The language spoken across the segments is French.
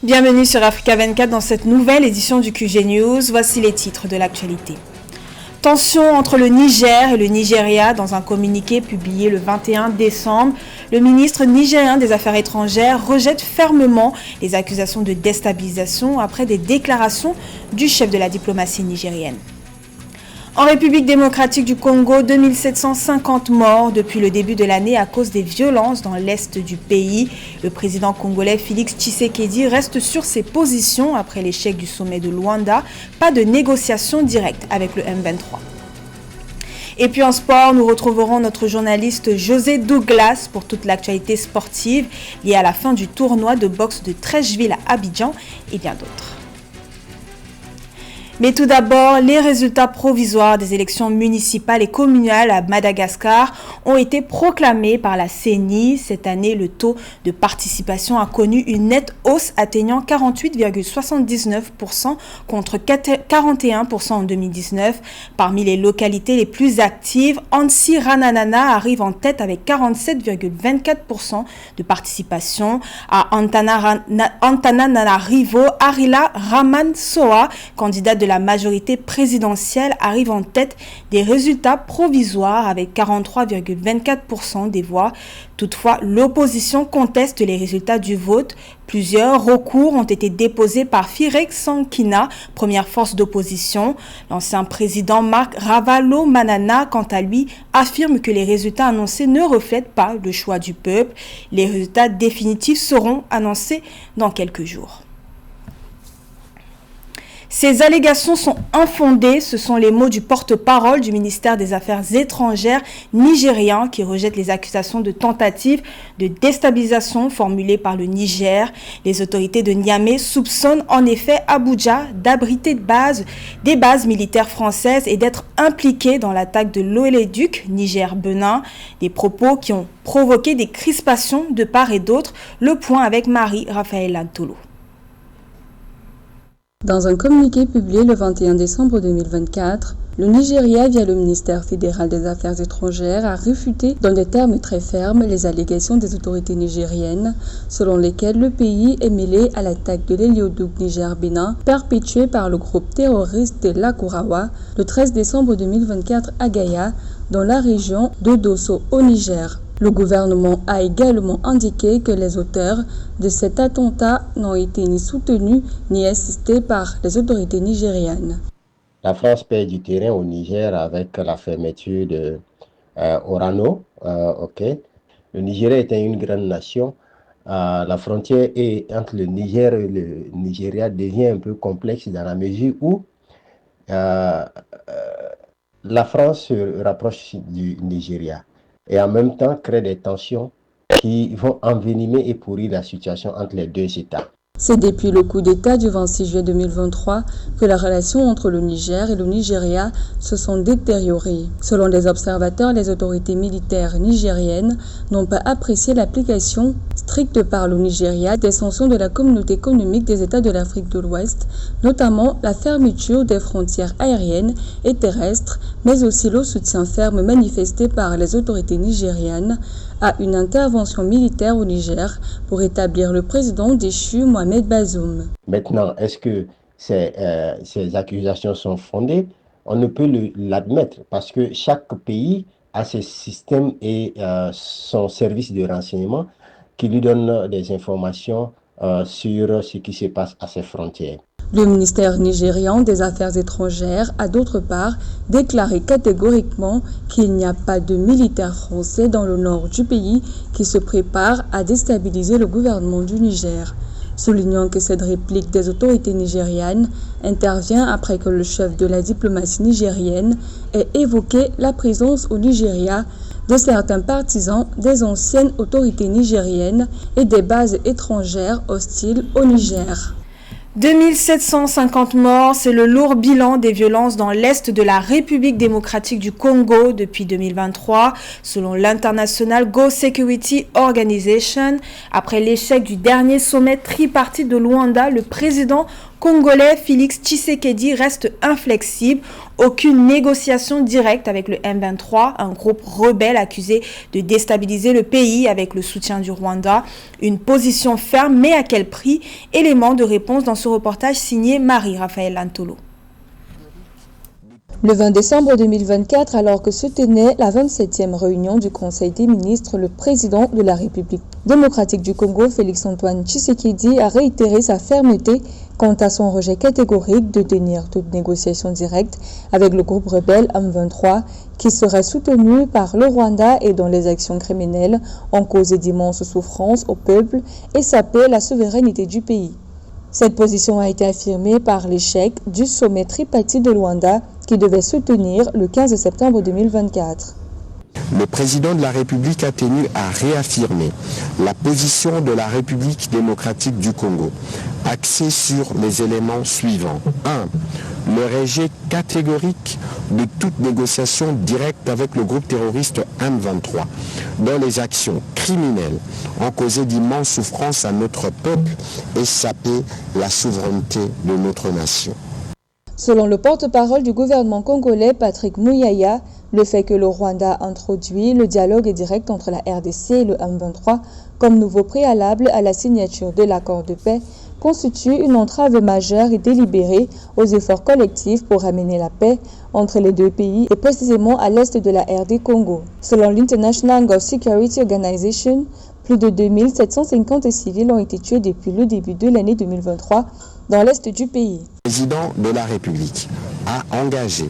Bienvenue sur Africa 24 dans cette nouvelle édition du QG News. Voici les titres de l'actualité. Tension entre le Niger et le Nigeria. Dans un communiqué publié le 21 décembre, le ministre nigérien des Affaires étrangères rejette fermement les accusations de déstabilisation après des déclarations du chef de la diplomatie nigérienne. En République démocratique du Congo, 2750 morts depuis le début de l'année à cause des violences dans l'est du pays. Le président congolais Félix Tshisekedi reste sur ses positions après l'échec du sommet de Luanda. Pas de négociation directe avec le M23. Et puis en sport, nous retrouverons notre journaliste José Douglas pour toute l'actualité sportive liée à la fin du tournoi de boxe de Treichville à Abidjan et bien d'autres. Mais tout d'abord, les résultats provisoires des élections municipales et communales à Madagascar ont été proclamés par la CENI. Cette année, le taux de participation a connu une nette hausse atteignant 48,79% contre 41% en 2019. Parmi les localités les plus actives, Antsiranana arrive en tête avec 47,24% de participation. À Antananarivo, Arila Ramansoa, candidate de la majorité présidentielle, arrive en tête des résultats provisoires avec 43,24% des voix. Toutefois, l'opposition conteste les résultats du vote. Plusieurs recours ont été déposés par Firek Sankina, première force d'opposition. L'ancien président Marc Ravalomanana, quant à lui, affirme que les résultats annoncés ne reflètent pas le choix du peuple. Les résultats définitifs seront annoncés dans quelques jours. Ces allégations sont infondées, ce sont les mots du porte-parole du ministère des Affaires étrangères nigérien qui rejette les accusations de tentative de déstabilisation formulées par le Niger. Les autorités de Niamey soupçonnent en effet Abuja d'abriter des bases militaires françaises et d'être impliquées dans l'attaque de l'Oléduc, Niger-Benin, des propos qui ont provoqué des crispations de part et d'autre. Le point avec Marie-Raphaël Antolo. Dans un communiqué publié le 21 décembre 2024, le Nigeria, via le ministère fédéral des Affaires étrangères, a réfuté dans des termes très fermes les allégations des autorités nigériennes selon lesquelles le pays est mêlé à l'attaque de l'Oléoduc Niger-Bénin perpétuée par le groupe terroriste de l'Akourawa le 13 décembre 2024 à Gaya, dans la région de Dosso au Niger. Le gouvernement a également indiqué que les auteurs de cet attentat n'ont été ni soutenus ni assistés par les autorités nigérianes. La France perd du terrain au Niger avec la fermeture de Orano. Le Nigeria étant une grande nation, la frontière entre le Niger et le Nigeria devient un peu complexe dans la mesure où la France se rapproche du Nigeria et en même temps crée des tensions qui vont envenimer et pourrir la situation entre les deux États. C'est depuis le coup d'État du 26 juillet 2023 que la relation entre le Niger et le Nigeria se sont détériorées. Selon des observateurs, les autorités militaires nigériennes n'ont pas apprécié l'application stricte par le Nigeria des sanctions de la Communauté économique des États de l'Afrique de l'Ouest, notamment la fermeture des frontières aériennes et terrestres, mais aussi le soutien ferme manifesté par les autorités nigérianes à une intervention militaire au Niger pour établir le président déchu Mohamed Bazoum. Maintenant, est-ce que ces accusations sont fondées? On ne peut l'admettre parce que chaque pays a ses systèmes et son service de renseignement qui lui donne des informations sur ce qui se passe à ses frontières. Le ministère nigérian des Affaires étrangères a d'autre part déclaré catégoriquement qu'il n'y a pas de militaires français dans le nord du pays qui se préparent à déstabiliser le gouvernement du Niger, soulignant que cette réplique des autorités nigérianes intervient après que le chef de la diplomatie nigérienne ait évoqué la présence au Nigeria de certains partisans des anciennes autorités nigériennes et des bases étrangères hostiles au Niger. 2750 morts, c'est le lourd bilan des violences dans l'est de la République démocratique du Congo depuis 2023, selon l'International Go Security Organization. Après l'échec du dernier sommet tripartite de Luanda, le président congolais Félix Tshisekedi reste inflexible. Aucune négociation directe avec le M23, un groupe rebelle accusé de déstabiliser le pays avec le soutien du Rwanda. Une position ferme, mais à quel prix? Élément de réponse dans ce reportage signé Marie-Raphaël Lantolo. Le 20 décembre 2024, alors que se tenait la 27e réunion du Conseil des ministres, le président de la République démocratique du Congo, Félix-Antoine Tshisekedi, a réitéré sa fermeté quant à son rejet catégorique de tenir toute négociation directe avec le groupe rebelle M23, qui serait soutenu par le Rwanda et dont les actions criminelles ont causé d'immenses souffrances au peuple et sapé la souveraineté du pays. Cette position a été affirmée par l'échec du sommet tripartite de Luanda qui devait se tenir le 15 septembre 2024. Le président de la République a tenu à réaffirmer la position de la République démocratique du Congo, axée sur les éléments suivants. 1. Le rejet catégorique de toute négociation directe avec le groupe terroriste M23, dont les actions criminelles ont causé d'immenses souffrances à notre peuple et sapé la souveraineté de notre nation. Selon le porte-parole du gouvernement congolais, Patrick Muyaya, le fait que le Rwanda introduit le dialogue direct entre la RDC et le M23 comme nouveau préalable à la signature de l'accord de paix constitue une entrave majeure et délibérée aux efforts collectifs pour amener la paix entre les deux pays et précisément à l'est de la RD Congo. Selon l'International Gulf Security Organization, plus de 2750 civils ont été tués depuis le début de l'année 2023 dans l'est du pays. Le président de la République a engagé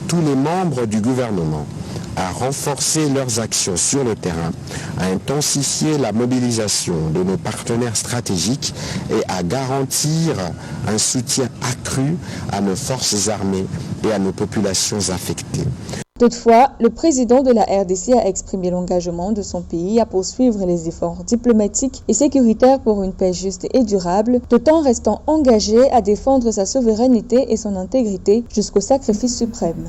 tous les membres du gouvernement à renforcer leurs actions sur le terrain, à intensifier la mobilisation de nos partenaires stratégiques et à garantir un soutien accru à nos forces armées et à nos populations affectées. Toutefois, le président de la RDC a exprimé l'engagement de son pays à poursuivre les efforts diplomatiques et sécuritaires pour une paix juste et durable, tout en restant engagé à défendre sa souveraineté et son intégrité jusqu'au sacrifice suprême.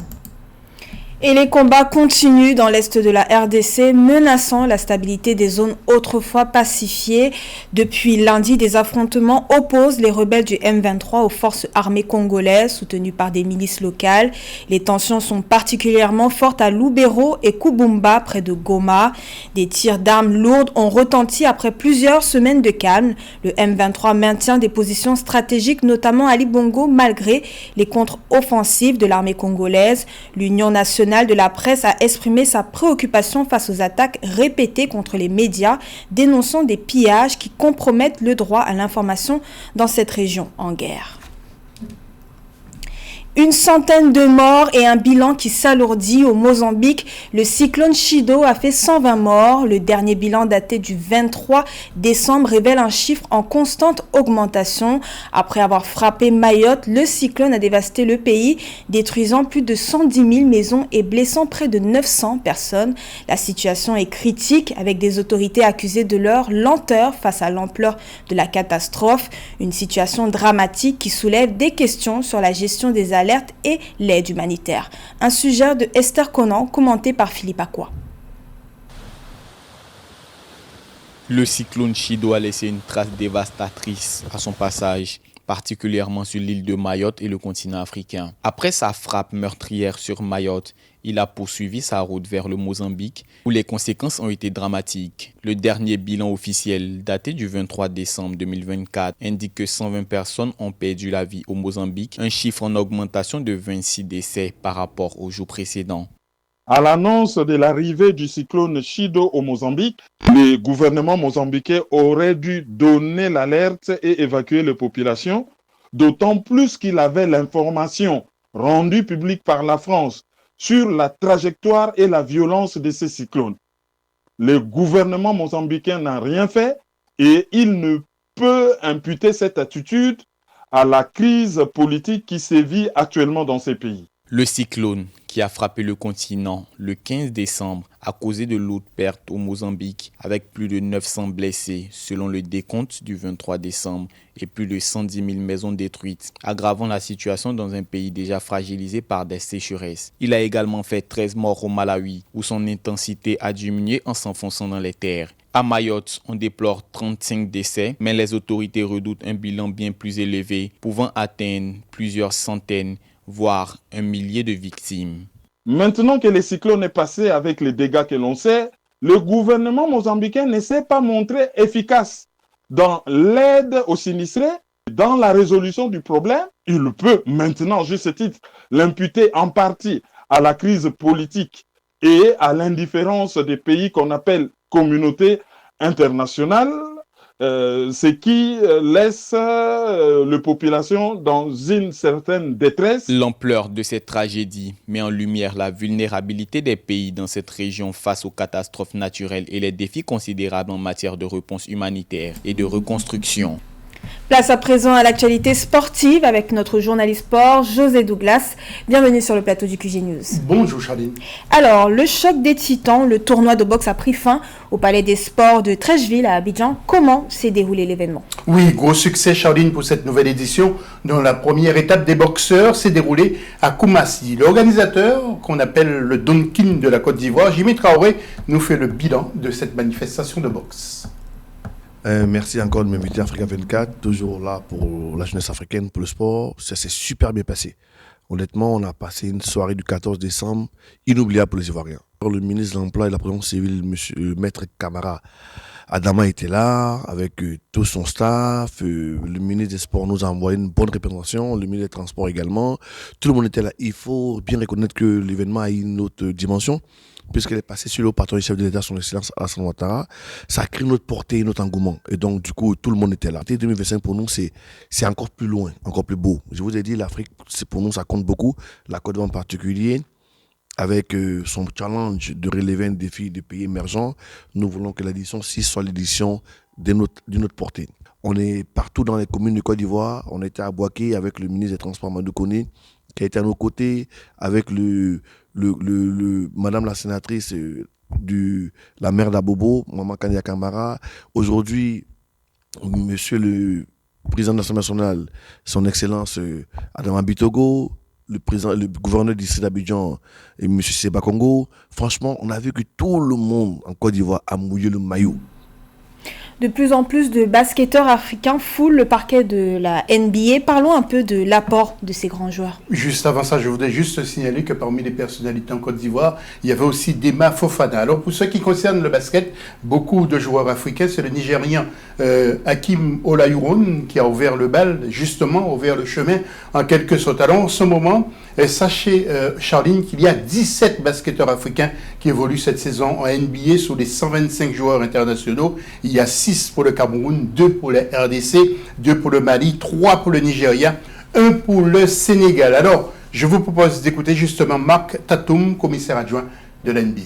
Et les combats continuent dans l'est de la RDC, menaçant la stabilité des zones autrefois pacifiées. Depuis lundi, des affrontements opposent les rebelles du M23 aux forces armées congolaises, soutenues par des milices locales. Les tensions sont particulièrement fortes à Lubero et Kubumba, près de Goma. Des tirs d'armes lourdes ont retenti après plusieurs semaines de calme. Le M23 maintient des positions stratégiques, notamment à Libongo, malgré les contre-offensives de l'armée congolaise. L'Union nationale de la presse a exprimé sa préoccupation face aux attaques répétées contre les médias, dénonçant des pillages qui compromettent le droit à l'information dans cette région en guerre. Une centaine de morts et un bilan qui s'alourdit au Mozambique. Le cyclone Chido a fait 120 morts. Le dernier bilan daté du 23 décembre révèle un chiffre en constante augmentation. Après avoir frappé Mayotte, le cyclone a dévasté le pays, détruisant plus de 110 000 maisons et blessant près de 900 personnes. La situation est critique, avec des autorités accusées de leur lenteur face à l'ampleur de la catastrophe. Une situation dramatique qui soulève des questions sur la gestion des alertes et l'aide humanitaire. Un sujet de Esther Conan, commenté par Philippe Aqua. Le cyclone Chido a laissé une trace dévastatrice à son passage, particulièrement sur l'île de Mayotte et le continent africain. Après sa frappe meurtrière sur Mayotte, il a poursuivi sa route vers le Mozambique, où les conséquences ont été dramatiques. Le dernier bilan officiel, daté du 23 décembre 2024, indique que 120 personnes ont perdu la vie au Mozambique, un chiffre en augmentation de 26 décès par rapport au jour précédent. À l'annonce de l'arrivée du cyclone Chido au Mozambique, le gouvernement mozambicain aurait dû donner l'alerte et évacuer les populations, d'autant plus qu'il avait l'information rendue publique par la France sur la trajectoire et la violence de ces cyclones. Le gouvernement mozambicain n'a rien fait et il ne peut imputer cette attitude à la crise politique qui sévit actuellement dans ces pays. Le cyclone, qui a frappé le continent le 15 décembre a causé de lourdes pertes au Mozambique avec plus de 900 blessés selon le décompte du 23 décembre et plus de 110 000 maisons détruites, aggravant la situation dans un pays déjà fragilisé par des sécheresses. Il a également fait 13 morts au Malawi où son intensité a diminué en s'enfonçant dans les terres. À Mayotte, on déplore 35 décès, mais les autorités redoutent un bilan bien plus élevé, pouvant atteindre plusieurs centaines, voire un millier de victimes. Maintenant que le cyclone est passé avec les dégâts que l'on sait, le gouvernement mozambicain ne s'est pas montré efficace dans l'aide aux sinistrés, dans la résolution du problème. Il peut maintenant, juste ce titre, l'imputer en partie à la crise politique et à l'indifférence des pays qu'on appelle communauté internationale, ce qui laisse la population dans une certaine détresse. L'ampleur de cette tragédie met en lumière la vulnérabilité des pays dans cette région face aux catastrophes naturelles et les défis considérables en matière de réponse humanitaire et de reconstruction. Place à présent à l'actualité sportive avec notre journaliste sport, José Douglas. Bienvenue sur le plateau du QG News. Bonjour Charline. Alors, le choc des titans, le tournoi de boxe a pris fin au Palais des Sports de Treichville à Abidjan. Comment s'est déroulé l'événement? Oui, gros succès Charline pour cette nouvelle édition dont la première étape des boxeurs s'est déroulée à Koumassi. L'organisateur, qu'on appelle le Donkin de la Côte d'Ivoire, Jimmy Traoré, nous fait le bilan de cette manifestation de boxe. Merci encore de m'inviter à Africa 24, toujours là pour la jeunesse africaine, pour le sport. Ça s'est super bien passé. Honnêtement, on a passé une soirée du 14 décembre inoubliable pour les Ivoiriens. Le ministre de l'Emploi et de la Protection civile, Maître Camara Adama, était là avec tout son staff. Le ministre des Sports nous a envoyé une bonne représentation, le ministre des Transports également. Tout le monde était là. Il faut bien reconnaître que l'événement a une autre dimension, puisqu'elle est passée sur le patron du chef de l'État, son excellence Alassane Ouattara. Ça a créé notre portée, notre engouement. Et donc, du coup, tout le monde était là. 2025, pour nous, c'est encore plus loin, encore plus beau. Je vous ai dit, l'Afrique, pour nous, ça compte beaucoup. La Côte d'Ivoire en particulier, avec son challenge de relever un défi des pays émergents, nous voulons que l'édition 6 soit l'édition d'une autre portée. On est partout dans les communes de Côte d'Ivoire. On était à Bouaké avec le ministre des Transports, Madou Koné, qui a été à nos côtés, avec madame la sénatrice la maire d'Abobo, Maman Kania Kamara. Aujourd'hui, monsieur le président de l'Assemblée nationale, son excellence Adama Bitogo, le gouverneur du district d'Abidjan, et monsieur Seba Congo. Franchement, on a vu que tout le monde en Côte d'Ivoire a mouillé le maillot. De plus en plus de basketteurs africains foulent le parquet de la NBA. Parlons un peu de l'apport de ces grands joueurs. Juste avant ça, je voudrais juste signaler que parmi les personnalités en Côte d'Ivoire, il y avait aussi Dema Fofana. Alors pour ce qui concerne le basket, beaucoup de joueurs africains, c'est le Nigérien Hakim Olajuwon qui a ouvert le bal, justement ouvert le chemin en quelque sorte. Alors en ce moment, sachez Charline qu'il y a 17 basketteurs africains qui évoluent cette saison en NBA sur les 125 joueurs internationaux. Il y a 6 pour le Cameroun, 2 pour la RDC, 2 pour le Mali, 3 pour le Nigeria, 1 pour le Sénégal. Alors, je vous propose d'écouter justement Marc Tatoum, commissaire adjoint de la NBA.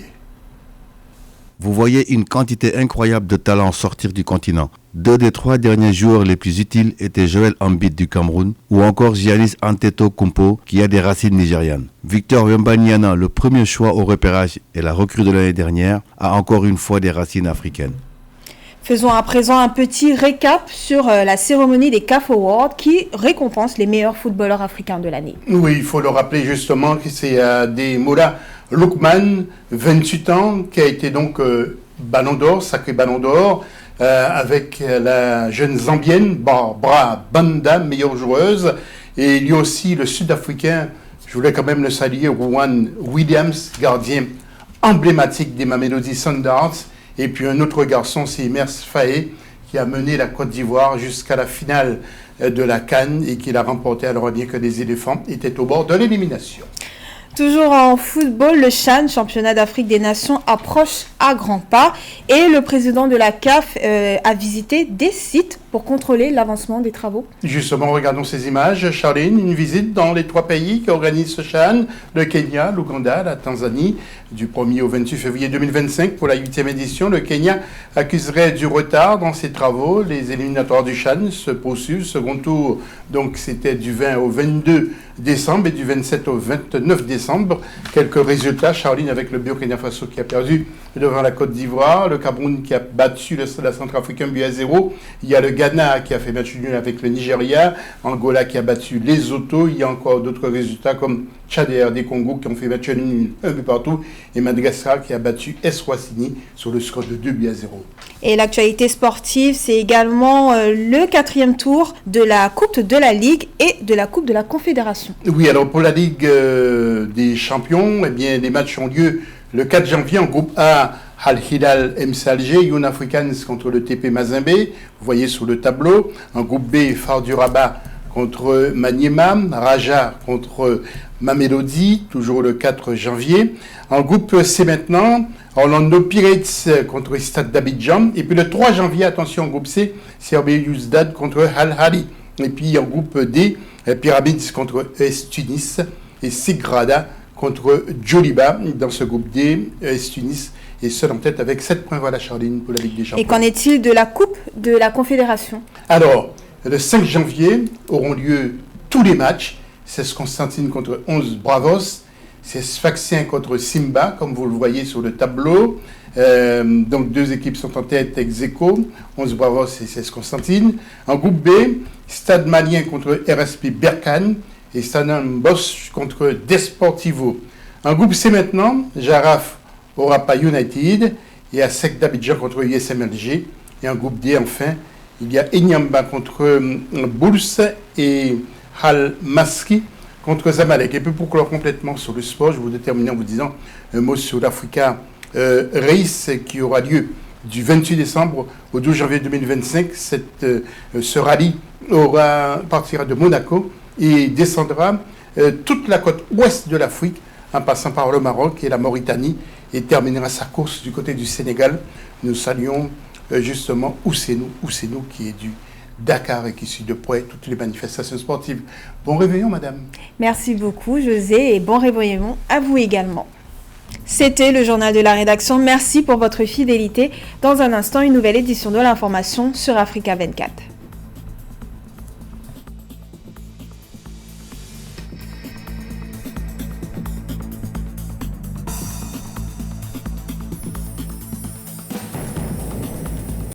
Vous voyez une quantité incroyable de talents sortir du continent. 2 des 3 derniers joueurs les plus utiles étaient Joel Embiid du Cameroun ou encore Giannis Antetokounmpo qui a des racines nigérianes. Victor Wembanyama, le premier choix au repérage et la recrue de l'année dernière, a encore une fois des racines africaines. Faisons à présent un petit récap sur la cérémonie des CAF Awards qui récompense les meilleurs footballeurs africains de l'année. Oui, il faut le rappeler justement que c'est Ademola Lookman, 28 ans, qui a été donc Ballon d'Or, sacré Ballon d'Or, avec la jeune Zambienne Barbara Banda, meilleure joueuse. Et il y a aussi le Sud-Africain, je voulais quand même le saluer, Rowan Williams, gardien emblématique des Mamelodi Sundowns. Et puis un autre garçon, c'est Emers Faé, qui a mené la Côte d'Ivoire jusqu'à la finale de la CAN et qui l'a remporté alors bien que les éléphants étaient au bord de l'élimination. Toujours en football, le CHAN, championnat d'Afrique des Nations, approche à grands pas et le président de la CAF a visité des sites pour contrôler l'avancement des travaux? Justement, regardons ces images. Charline, une visite dans les 3 pays qui organisent ce CHAN, le Kenya, l'Ouganda, la Tanzanie, du 1er au 28 février 2025 pour la 8e édition. Le Kenya accuserait du retard dans ses travaux. Les éliminatoires du CHAN se poursuivent. Second tour, donc c'était du 20 au 22 décembre et du 27 au 29 décembre. Quelques résultats. Charline avec le Burkina Faso qui a perdu devant la Côte d'Ivoire. Le Cameroun qui a battu la Centrafricaine but à 0. Il y a le Ghana qui a fait match nul avec le Nigeria. Angola qui a battu Lesotho. Il y a encore d'autres résultats comme Tchad et RD Congo qui ont fait match nul un peu partout. Et Madagascar qui a battu Eswatini sur le score de 2 buts à 0. Et l'actualité sportive, c'est également le 4e tour de la Coupe de la Ligue et de la Coupe de la Confédération. Oui, alors pour la Ligue des Champions, eh bien, les matchs ont lieu le 4 janvier en groupe A. Al Hilal MC Alger, Young Africans contre le TP Mazembe, vous voyez sur le tableau. En groupe B, Phare du Rabat contre Maniema, Raja contre Mamelodi, toujours le 4 janvier. En groupe C maintenant, Orlando Pirates contre Stade d'Abidjan. Et puis le 3 janvier, attention, en groupe C, CRB Belouizdad contre Al Ahly. Et puis en groupe D, Pyramids contre AS Tunis et Sigrada contre Djoliba. Dans ce groupe D, AS Tunis est seul en tête avec 7 points. Voilà, Charline, pour la Ligue des Champions. Et qu'en est-il de la Coupe de la Confédération? Alors, le 5 janvier auront lieu tous les matchs. C'est Constantine contre 11 Bravos. C'est Sfaxien contre Simba, comme vous le voyez sur le tableau. Donc, 2 équipes sont en tête ex aequo, 11 Bravos et 16 Constantine. En groupe B, Stade Malien contre RSP Berkane et Stade Bosch contre Desportivo. En groupe C maintenant, Jaraf Orapa United et ASEC d'Abidjan contre USM Alger. Et en groupe D, enfin, il y a Enyamba contre Bourse et Al Maski contre Zamalek. Et puis pour clore complètement sur le sport, je vous terminer en vous disant un mot sur l'Africa Race qui aura lieu du 28 décembre au 12 janvier 2025. Ce rallye partira de Monaco et descendra toute la côte ouest de l'Afrique en passant par le Maroc et la Mauritanie et terminera sa course du côté du Sénégal. Nous saluons justement Ousseynou qui est du Dakar et qui suit de près toutes les manifestations sportives. Bon réveillon, madame. Merci beaucoup, José, et bon réveillon à vous également. C'était le journal de la rédaction. Merci pour votre fidélité. Dans un instant, une nouvelle édition de l'information sur Africa 24.